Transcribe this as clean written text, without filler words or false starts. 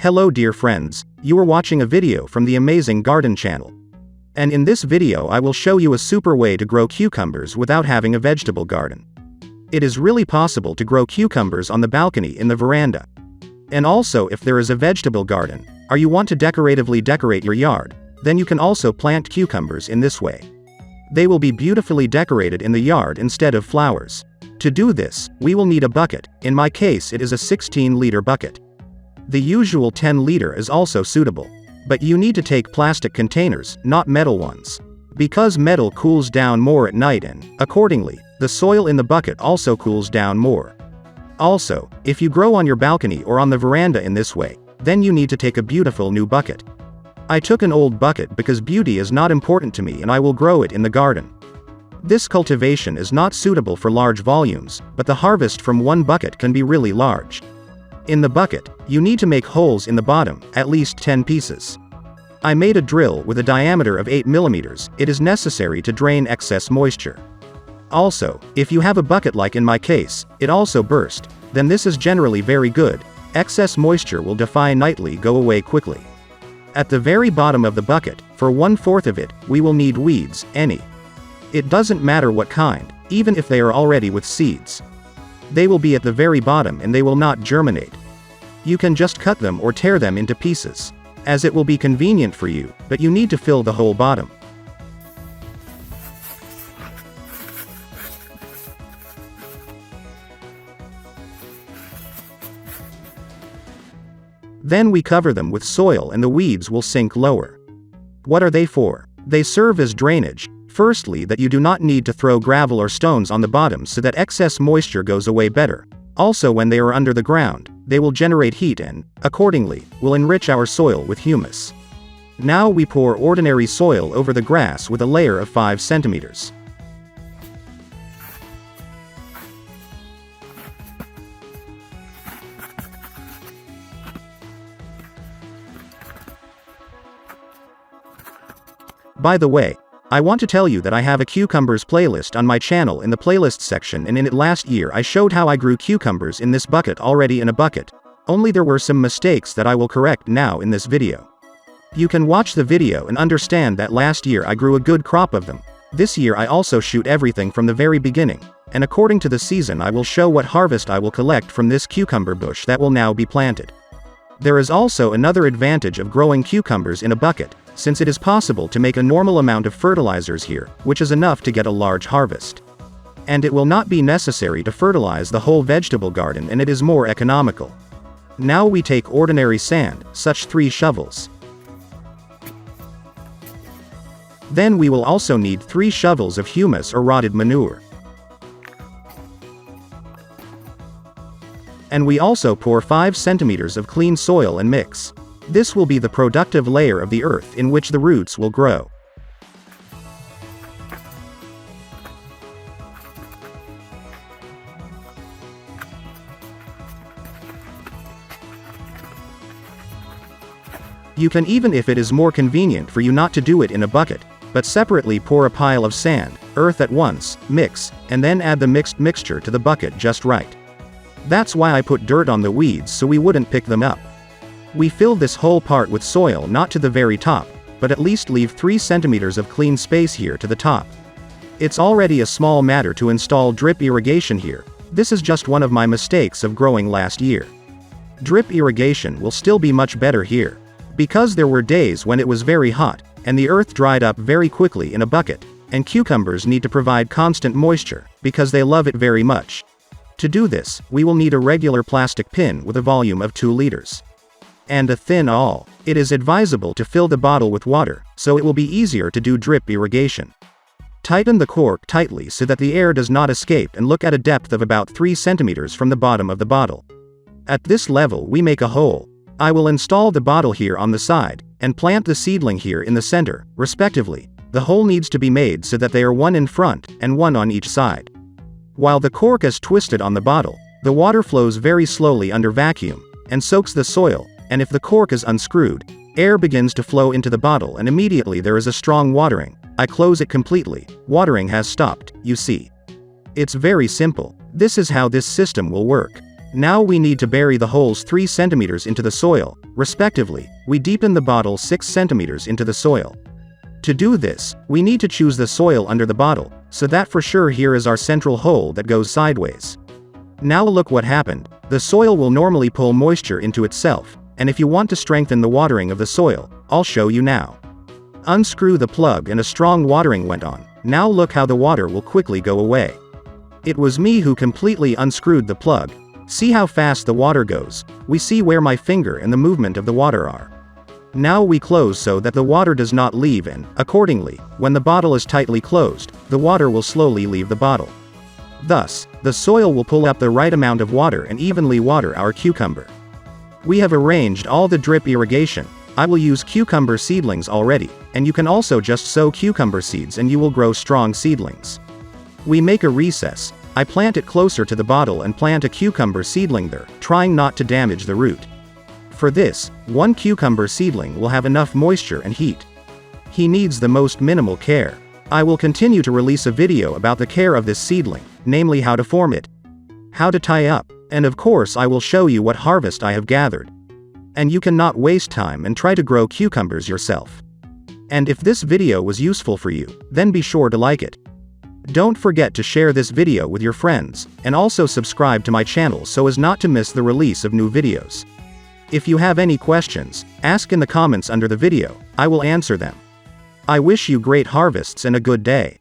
Hello dear friends, you are watching a video from the Amazing Garden channel. And in this video I will show you a super way to grow cucumbers without having a vegetable garden. It is really possible to grow cucumbers on the balcony in the veranda. And also if there is a vegetable garden, or you want to decoratively decorate your yard, then you can also plant cucumbers in this way. They will be beautifully decorated in the yard instead of flowers. To do this, we will need a bucket. In my case it is a 16-liter bucket. The usual 10-liter is also suitable. But you need to take plastic containers, not metal ones. Because metal cools down more at night and, accordingly, the soil in the bucket also cools down more. Also, if you grow on your balcony or on the veranda in this way, then you need to take a beautiful new bucket. I took an old bucket because beauty is not important to me and I will grow it in the garden. This cultivation is not suitable for large volumes, but the harvest from one bucket can be really large. In the bucket, you need to make holes in the bottom, at least 10 pieces. I made a drill with a diameter of 8 mm, it is necessary to drain excess moisture. Also, if you have a bucket like in my case, it also burst, then this is generally very good, excess moisture will definitely go away quickly. At the very bottom of the bucket, for 1/4 of it, we will need weeds, any. It doesn't matter what kind, even if they are already with seeds. They will be at the very bottom and they will not germinate. You can just cut them or tear them into pieces, as it will be convenient for you, but you need to fill the whole bottom. Then we cover them with soil and the weeds will sink lower. What are they for? They serve as drainage. Firstly, that you do not need to throw gravel or stones on the bottom so that excess moisture goes away better. Also, when they are under the ground, they will generate heat and, accordingly, will enrich our soil with humus. Now we pour ordinary soil over the grass with a layer of 5 centimeters. By the way, I want to tell you that I have a cucumbers playlist on my channel in the playlist section, and in it last year I showed how I grew cucumbers in this bucket already in a bucket, only there were some mistakes that I will correct now in this video. You can watch the video and understand that last year I grew a good crop of them. This year I also shoot everything from the very beginning, and according to the season I will show what harvest I will collect from this cucumber bush that will now be planted. There is also another advantage of growing cucumbers in a bucket, since it is possible to make a normal amount of fertilizers here, which is enough to get a large harvest. And it will not be necessary to fertilize the whole vegetable garden and it is more economical. Now we take ordinary sand, such 3 shovels. Then we will also need 3 shovels of humus or rotted manure. And we also pour 5 centimeters of clean soil and mix. This will be the productive layer of the earth in which the roots will grow. You can, even if it is more convenient for you not to do it in a bucket, but separately pour a pile of sand, earth at once, mix, and then add the mixed mixture to the bucket just right. That's why I put dirt on the weeds so we wouldn't pick them up. We fill this whole part with soil, not to the very top, but at least leave 3 centimeters of clean space here to the top. It's already a small matter to install drip irrigation here. This is just one of my mistakes of growing last year. Drip irrigation will still be much better here, because there were days when it was very hot, and the earth dried up very quickly in a bucket, and cucumbers need to provide constant moisture, because they love it very much. To do this, we will need a regular plastic pin with a volume of 2 liters. And a thin awl. It is advisable to fill the bottle with water, so it will be easier to do drip irrigation. Tighten the cork tightly so that the air does not escape and look at a depth of about 3 centimeters from the bottom of the bottle. At this level we make a hole. I will install the bottle here on the side, and plant the seedling here in the center, respectively. The hole needs to be made so that they are one in front, and one on each side. While the cork is twisted on the bottle, the water flows very slowly under vacuum, and soaks the soil. And if the cork is unscrewed, air begins to flow into the bottle and immediately there is a strong watering. I close it completely, watering has stopped, you see. It's very simple. This is how this system will work. Now we need to bury the holes 3 centimeters into the soil, respectively. We deepen the bottle 6 centimeters into the soil. To do this, we need to choose the soil under the bottle, so that for sure here is our central hole that goes sideways. Now look what happened. The soil will normally pull moisture into itself, and if you want to strengthen the watering of the soil, I'll show you now. Unscrew the plug and a strong watering went on. Now look how the water will quickly go away. It was me who completely unscrewed the plug. See how fast the water goes. We see where my finger and the movement of the water are. Now we close so that the water does not leave, and, accordingly, when the bottle is tightly closed, the water will slowly leave the bottle. Thus, the soil will pull up the right amount of water and evenly water our cucumber. We have arranged all the drip irrigation. I will use cucumber seedlings already, and you can also just sow cucumber seeds and you will grow strong seedlings. We make a recess. I plant it closer to the bottle and plant a cucumber seedling there, trying not to damage the root. For this, one cucumber seedling will have enough moisture and heat. He needs the most minimal care. I will continue to release a video about the care of this seedling, namely how to form it, how to tie up, and of course I will show you what harvest I have gathered. And you cannot waste time and try to grow cucumbers yourself. And if this video was useful for you, then be sure to like it. Don't forget to share this video with your friends, and also subscribe to my channel so as not to miss the release of new videos. If you have any questions, ask in the comments under the video, I will answer them. I wish you great harvests and a good day.